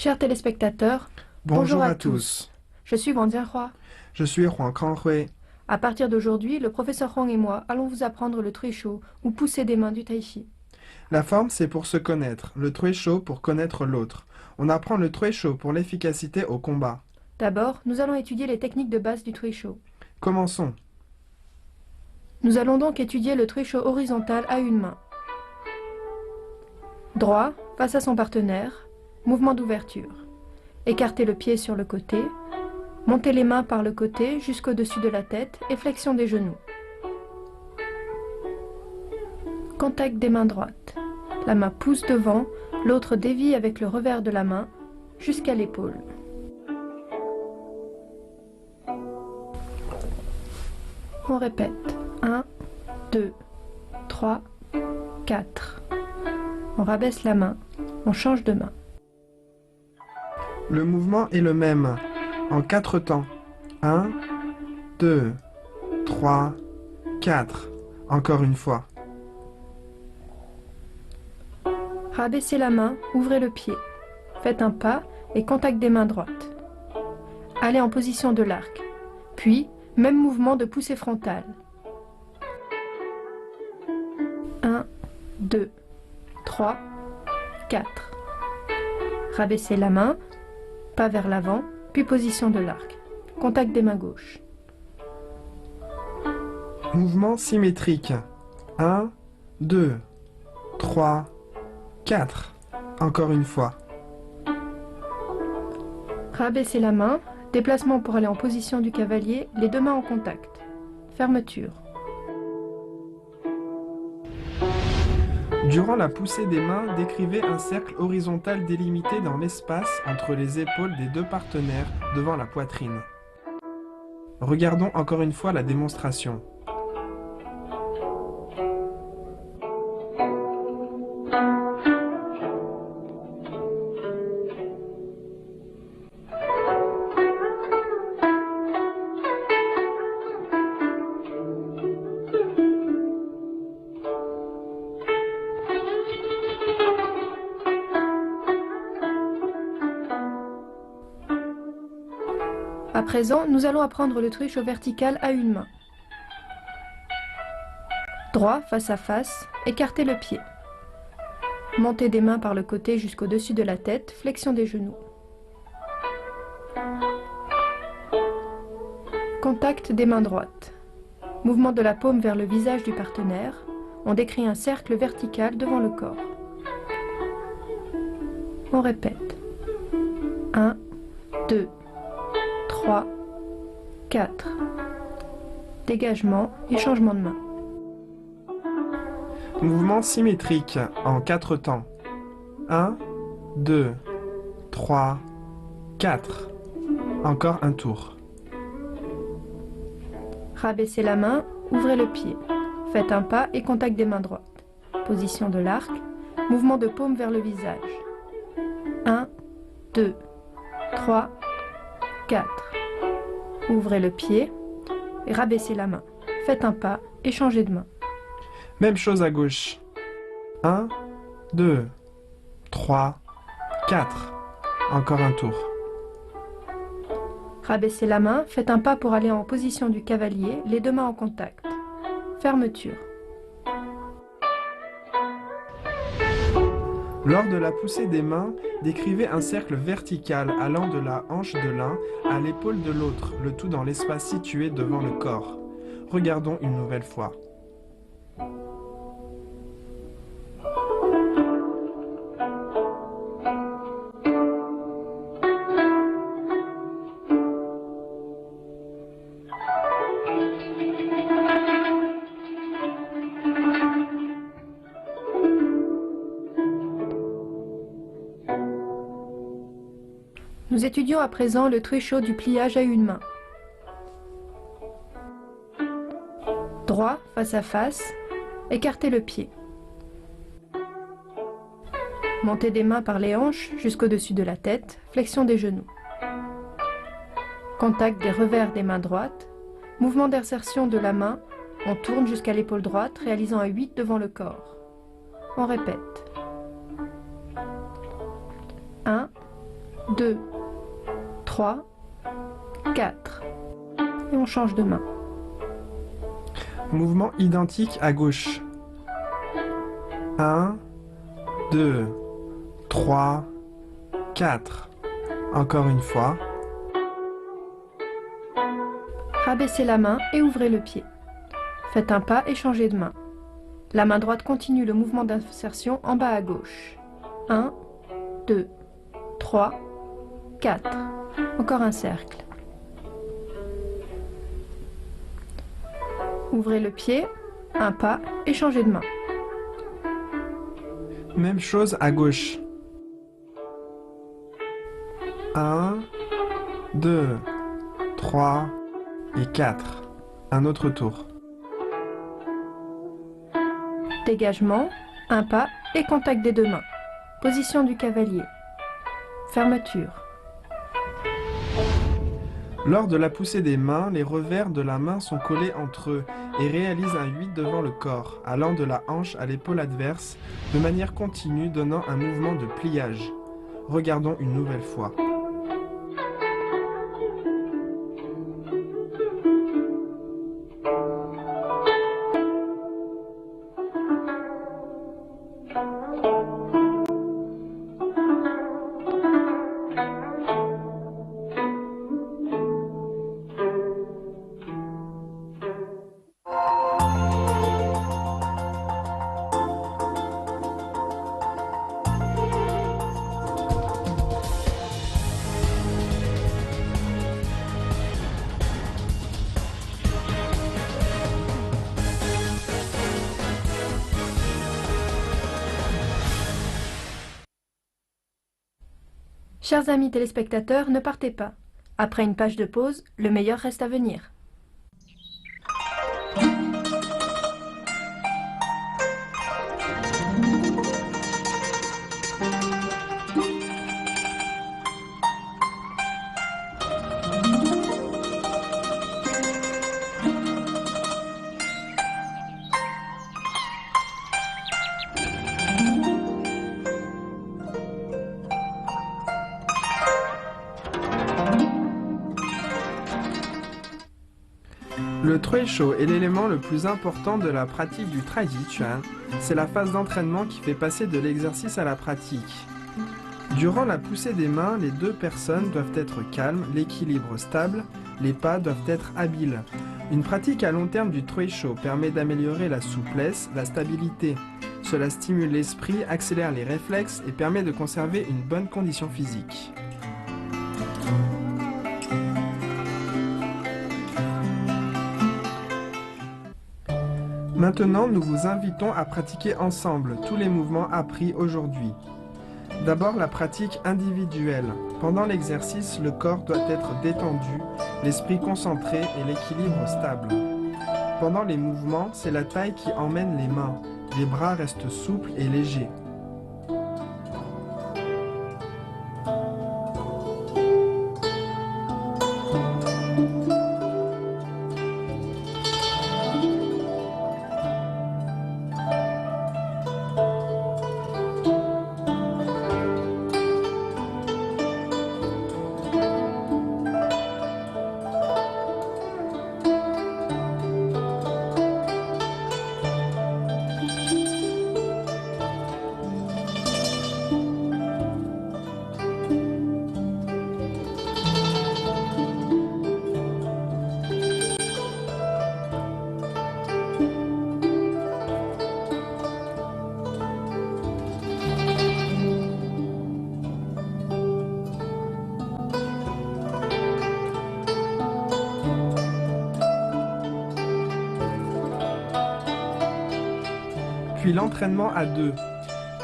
Chers téléspectateurs, Bonjour à tous. Je suis Wang Jianhua. Je suis Huang Kanghui. À partir d'aujourd'hui, le professeur Huang et moi allons vous apprendre le Tuisho, ou pousser des mains du Taichi. La forme, c'est pour se connaître, le Tuisho pour connaître l'autre. On apprend le Tuisho pour l'efficacité au combat. D'abord, nous allons étudier les techniques de base du Tuisho. Commençons. Nous allons donc étudier le Tuisho horizontal à une main. Droit, face à son partenaire, mouvement d'ouverture. Écartez le pied sur le côté, montez les mains par le côté jusqu'au-dessus de la tête et flexion des genoux. Contact des mains droites. La main pousse devant, l'autre dévie avec le revers de la main jusqu'à l'épaule. On répète. 1, 2, 3, 4. On rabaisse la main, on change de main. Le mouvement est le même, en 4 temps. 1, 2, 3, 4. Encore une fois. Rabaissez la main, ouvrez le pied. Faites un pas et contact des mains droites. Allez en position de l'arc. Puis, même mouvement de poussée frontale. 1, 2, 3, 4. Rabaissez la main, pas vers l'avant, puis position de l'arc. Contact des mains gauches. Mouvement symétrique. 1, 2, 3, 4. Encore une fois. Rabaissez la main, déplacement pour aller en position du cavalier, les deux mains en contact. Fermeture. Durant la poussée des mains, décrivez un cercle horizontal délimité dans l'espace entre les épaules des deux partenaires devant la poitrine. Regardons encore une fois la démonstration. À présent, nous allons apprendre le Tuisho vertical à une main. Droit, face à face, écartez le pied. Montez des mains par le côté jusqu'au-dessus de la tête, flexion des genoux. Contact des mains droites. Mouvement de la paume vers le visage du partenaire. On décrit un cercle vertical devant le corps. On répète. 1, 2, 3, 4. Dégagement et changement de main. Mouvement symétrique en 4 temps. 1, 2, 3, 4. Encore un tour. Rabaissez la main, ouvrez le pied. Faites un pas et contact des mains droites. Position de l'arc, mouvement de paume vers le visage. 1, 2, 3, 4. Ouvrez le pied et rabaissez la main. Faites un pas et changez de main. Même chose à gauche. 1, 2, 3, 4. Encore un tour. Rabaissez la main, faites un pas pour aller en position du cavalier, les deux mains en contact. Fermeture. Lors de la poussée des mains, décrivez un cercle vertical allant de la hanche de l'un à l'épaule de l'autre, le tout dans l'espace situé devant le corps. Regardons une nouvelle fois. Nous étudions à présent le Tuisho du pliage à une main. Droit, face à face, écartez le pied. Montez des mains par les hanches jusqu'au-dessus de la tête, flexion des genoux. Contact des revers des mains droites, mouvement d'insertion de la main, on tourne jusqu'à l'épaule droite, réalisant un 8 devant le corps. On répète. 1, 2, 3, 4. Et on change de main. Mouvement identique à gauche. 1, 2, 3, 4. Encore une fois. Rabaissez la main et ouvrez le pied. Faites un pas et changez de main. La main droite continue le mouvement d'insertion en bas à gauche. 1, 2, 3, 4. Encore un cercle. Ouvrez le pied, un pas et changez de main. Même chose à gauche. 1, 2, 3 et 4. Un autre tour. Dégagement, un pas et contact des deux mains. Position du cavalier. Fermeture. Lors de la poussée des mains, les revers de la main sont collés entre eux et réalisent un 8 devant le corps, allant de la hanche à l'épaule adverse, de manière continue donnant un mouvement de pliage. Regardons une nouvelle fois. Chers amis téléspectateurs, ne partez pas. Après une page de pause, le meilleur reste à venir. Le Treisho est l'élément le plus important de la pratique du Taijiquan. C'est la phase d'entraînement qui fait passer de l'exercice à la pratique. Durant la poussée des mains, les deux personnes doivent être calmes, l'équilibre stable, les pas doivent être habiles. Une pratique à long terme du Treisho permet d'améliorer la souplesse, la stabilité. Cela stimule l'esprit, accélère les réflexes et permet de conserver une bonne condition physique. Maintenant, nous vous invitons à pratiquer ensemble tous les mouvements appris aujourd'hui. D'abord, la pratique individuelle. Pendant l'exercice, le corps doit être détendu, l'esprit concentré et l'équilibre stable. Pendant les mouvements, c'est la taille qui emmène les mains. Les bras restent souples et légers. Puis l'entraînement à deux.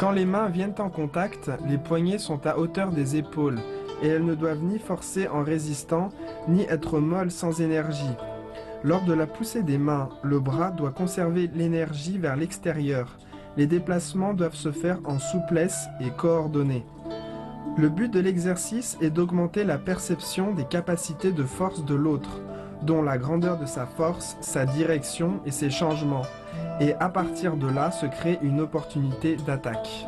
Quand les mains viennent en contact, les poignets sont à hauteur des épaules et elles ne doivent ni forcer en résistant, ni être molles sans énergie. Lors de la poussée des mains, le bras doit conserver l'énergie vers l'extérieur. Les déplacements doivent se faire en souplesse et coordonnés. Le but de l'exercice est d'augmenter la perception des capacités de force de l'autre, dont la grandeur de sa force, sa direction et ses changements. Et à partir de là se crée une opportunité d'attaque.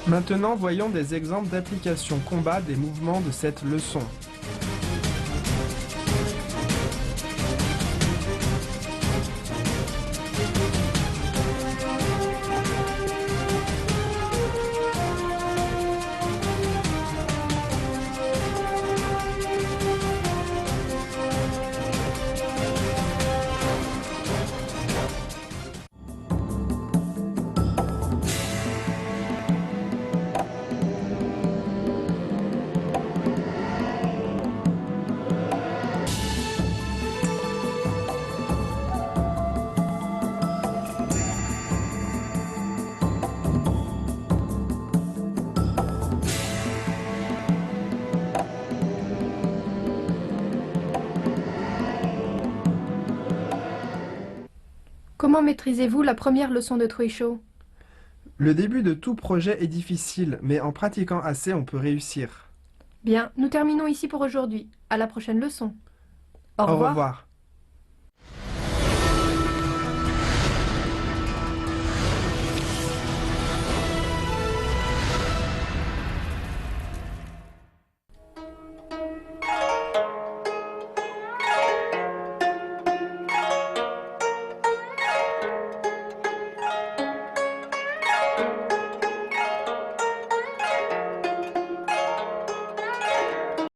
Maintenant, voyons des exemples d'application combat des mouvements de cette leçon. Comment maîtrisez-vous la première leçon de Truisho? Le début de tout projet est difficile, mais en pratiquant assez, on peut réussir. Bien, nous terminons ici pour aujourd'hui. À la prochaine leçon. Au Au revoir. revoir.